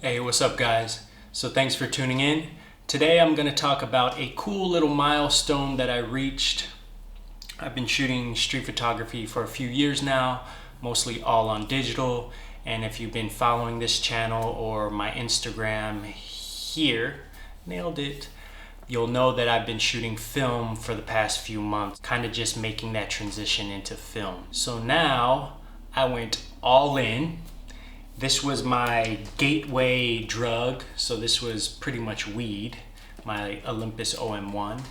Hey, what's up guys? So thanks for tuning in. Today I'm going to talk about a cool little milestone that I reached. I've been shooting street photography for a few years now, mostly all on digital. And if you've been following this channel or my Instagram here, nailed it, you'll know that I've been shooting film for the past few months, kind of just making that transition into film. So now I went all in. This was my gateway drug, so this was pretty much weed, my Olympus OM1.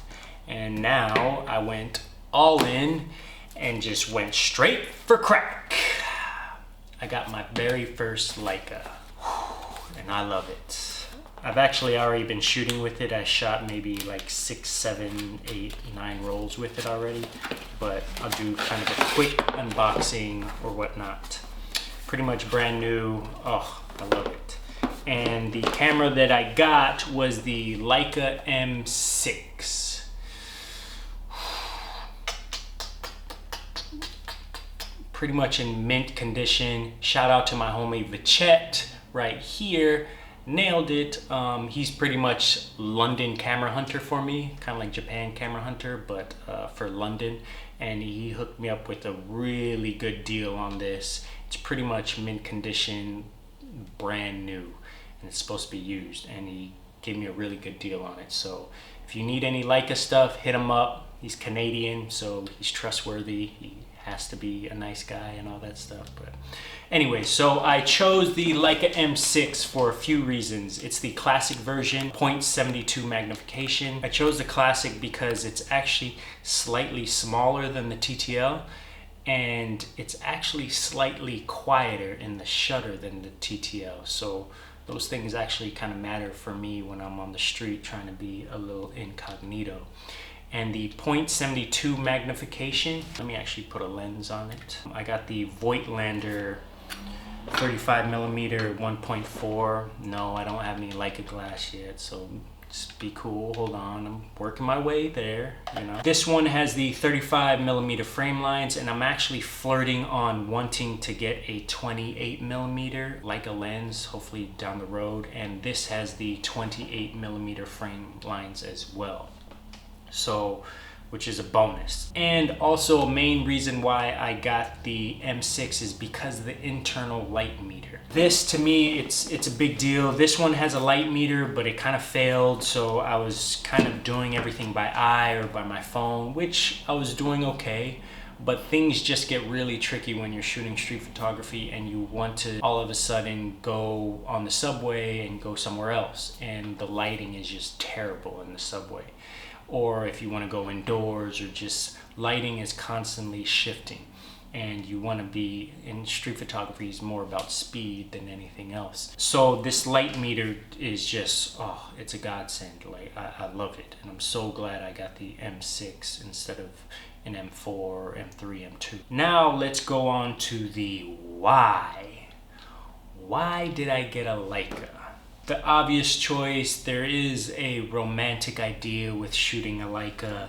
And now I went all in and just went straight for crack. I got my very first Leica, and I love it. I've actually already been shooting with it. I shot maybe like 6, 7, 8, 9 rolls with it already, but I'll do kind of a quick unboxing or whatnot. Pretty much brand new. Oh, I love it. And the camera that I got was the Leica M6. Pretty much in mint condition. Shout out to my homie Vachette right here. Nailed it. He's pretty much London camera hunter for me, kind of like Japan camera hunter, but for London. And he hooked me up with a really good deal on this. It's pretty much mint condition, brand new, and it's supposed to be used. And he gave me a really good deal on it. So if you need any Leica stuff, hit him up. He's Canadian, so he's trustworthy. He has to be a nice guy and all that stuff. But anyway, so I chose the Leica M6 for a few reasons. It's the classic version, 0.72 magnification. I chose the classic because it's actually slightly smaller than the TTL, and it's actually slightly quieter in the shutter than the TTL. So those things actually kind of matter for me when I'm on the street trying to be a little incognito. And the 0.72 magnification, let me actually put a lens on it. I got the Voigtlander 35mm 1.4. No, I don't have any Leica glass yet, so just be cool. Hold on, I'm working my way there, you know. This one has the 35mm frame lines, and I'm actually flirting on wanting to get a 28mm Leica lens, hopefully down the road. And this has the 28mm frame lines as well. So, which is a bonus. And also a main reason why I got the M6 is because of the internal light meter. This, to me, it's a big deal. This one has a light meter, but it kind of failed, so I was kind of doing everything by eye or by my phone, which I was doing okay. But things just get really tricky when you're shooting street photography and you want to all of a sudden go on the subway and go somewhere else, and the lighting is just terrible in the subway. Or if you want to go indoors, or just lighting is constantly shifting, and you want to be in street photography is more about speed than anything else. So this light meter is just, oh, it's a godsend. Like I love it, and I'm so glad I got the M6 instead of an M4, M3, M2. Now let's go on to the why. Why did I get a Leica? The obvious choice, there is a romantic idea with shooting a Leica.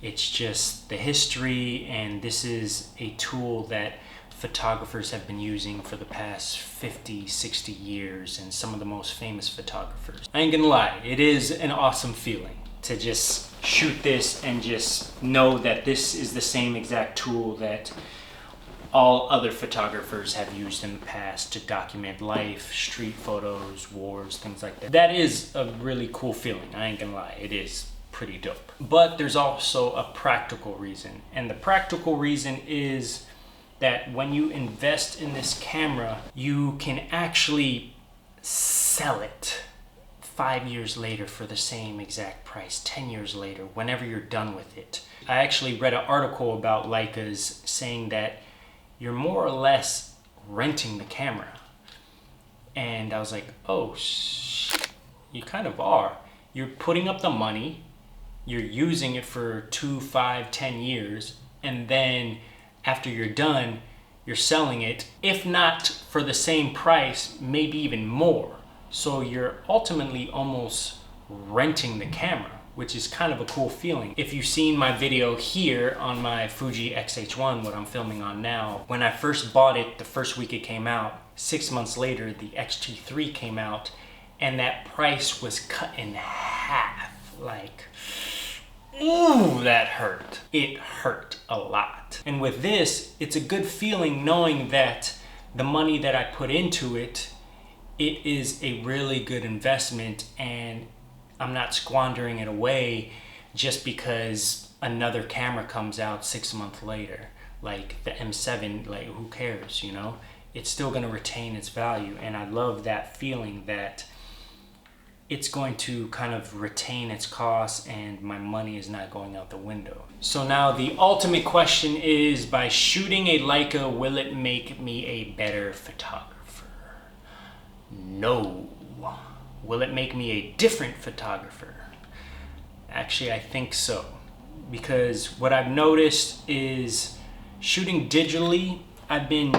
It's just the history, and this is a tool that photographers have been using for the past 50, 60 years, and some of the most famous photographers. I ain't gonna lie, it is an awesome feeling to just shoot this and just know that this is the same exact tool that all other photographers have used in the past to document life, street photos, wars, things like that. That is a really cool feeling, I ain't gonna lie, it is pretty dope. But there's also a practical reason, and the practical reason is that when you invest in this camera, you can actually sell it 5 years later for the same exact price, 10 years later, whenever you're done with it. I actually read an article about Leicas saying that you're more or less renting the camera. And I was like, oh, you kind of are. You're putting up the money, you're using it for 2, 5, 10 years, and then after you're done, you're selling it, if not for the same price, maybe even more. So you're ultimately almost renting the camera, which is kind of a cool feeling. If you've seen my video here on my Fuji X-H1, what I'm filming on now, when I first bought it, the first week it came out, 6 months later, the X-T3 came out, and that price was cut in half. Like, ooh, that hurt. It hurt a lot. And with this, it's a good feeling knowing that the money that I put into it, it is a really good investment, and I'm not squandering it away just because another camera comes out 6 months later. Like the M7, like who cares, you know? It's still gonna retain its value, and I love that feeling that it's going to kind of retain its costs and my money is not going out the window. So now the ultimate question is, by shooting a Leica, will it make me a better photographer? No. Will it make me a different photographer? Actually, I think so. Because what I've noticed is shooting digitally, I've been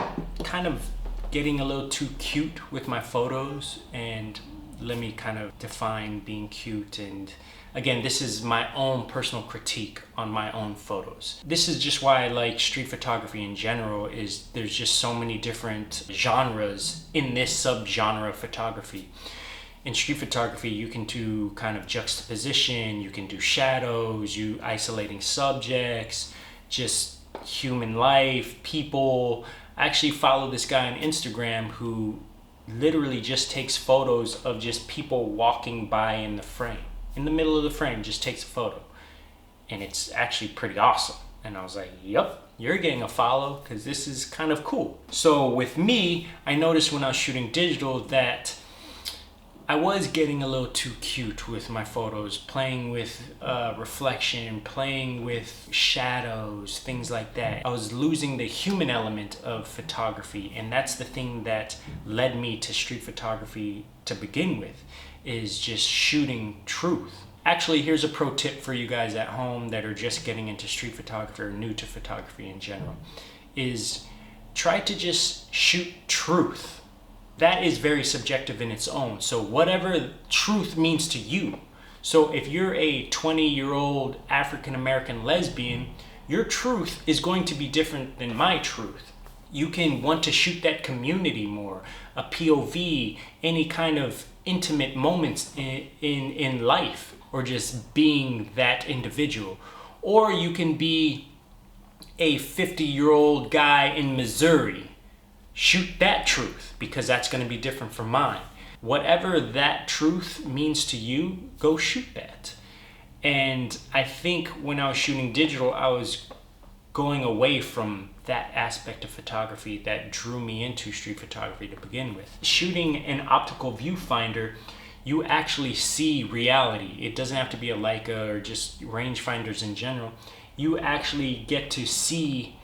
kind of getting a little too cute with my photos, and let me kind of define being cute. And again, this is my own personal critique on my own photos. This is just why I like street photography in general, is there's just so many different genres in this subgenre of photography. In street photography, you can do kind of juxtaposition, you can do shadows, you isolating subjects, just human life, people. I actually follow this guy on Instagram who literally just takes photos of just people walking by in the frame. In the middle of the frame, just takes a photo. And it's actually pretty awesome. And I was like, yep, you're getting a follow, because this is kind of cool. So with me, I noticed when I was shooting digital that I was getting a little too cute with my photos, playing with reflection, playing with shadows, things like that. I was losing the human element of photography, and that's the thing that led me to street photography to begin with, is just shooting truth. Actually, here's a pro tip for you guys at home that are just getting into street photography or new to photography in general, is try to just shoot truth. That is very subjective in its own. So whatever truth means to you. So if you're a 20-year-old African-American lesbian, your truth is going to be different than my truth. You can want to shoot that community more, a POV, any kind of intimate moments in life, or just being that individual. Or you can be a 50-year-old guy in Missouri. Shoot that truth, because that's going to be different from mine. Whatever that truth means to you, go shoot that. And I think when I was shooting digital, I was going away from that aspect of photography that drew me into street photography to begin with. Shooting an optical viewfinder, you actually see reality. It doesn't have to be a Leica or just rangefinders in general. You actually get to see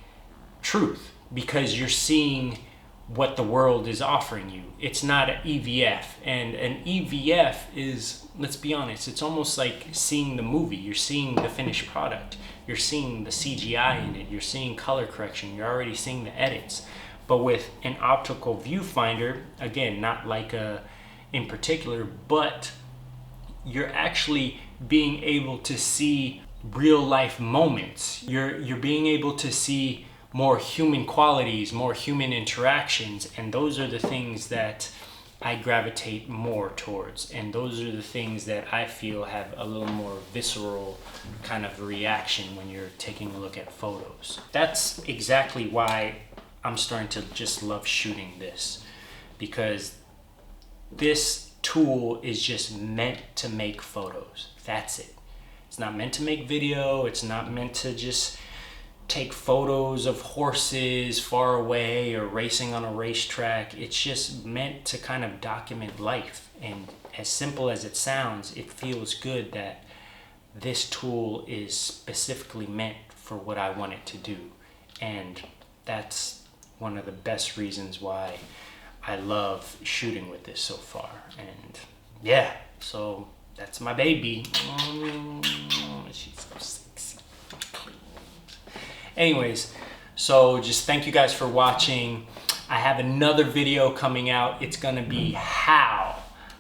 truth, because you're seeing what the world is offering you. It's not an EVF, and an EVF is, let's be honest, it's almost like seeing the movie. You're seeing the finished product, you're seeing the CGI in it, you're seeing color correction, you're already seeing the edits. But with an optical viewfinder, again, not Leica in particular, but you're actually being able to see real life moments. You're being able to see more human qualities, more human interactions, and those are the things that I gravitate more towards, and those are the things that I feel have a little more visceral kind of reaction when you're taking a look at photos. That's exactly why I'm starting to just love shooting this, because this tool is just meant to make photos. That's it. It's not meant to make video. It's not meant to just take photos of horses far away or racing on a racetrack. It's just meant to kind of document life. And as simple as it sounds, it feels good that this tool is specifically meant for what I want it to do. And that's one of the best reasons why I love shooting with this so far. And yeah, so that's my baby. She's so sexy. Anyways, so just thank you guys for watching. I have another video coming out. It's gonna be how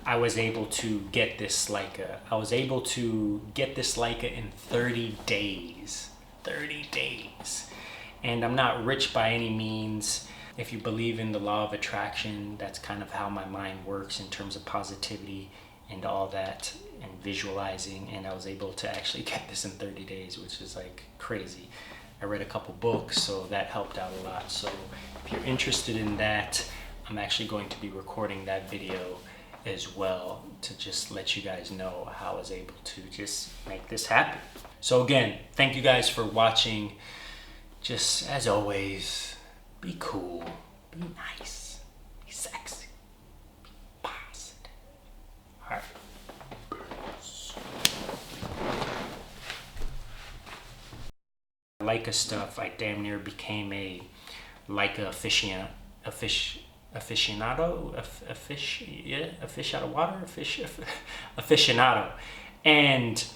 I was able to get this Leica. I was able to get this Leica in 30 days. 30 days. And I'm not rich by any means. If you believe in the law of attraction, that's kind of how my mind works in terms of positivity and all that, and visualizing. And I was able to actually get this in 30 days, which is like crazy. I read a couple books, so that helped out a lot. So if you're interested in that, I'm actually going to be recording that video as well to just let you guys know how I was able to just make this happen. So again, thank you guys for watching. Just as always, be cool, be nice, be sexy, be positive. All right. Leica stuff, I damn near became a Leica aficionado, and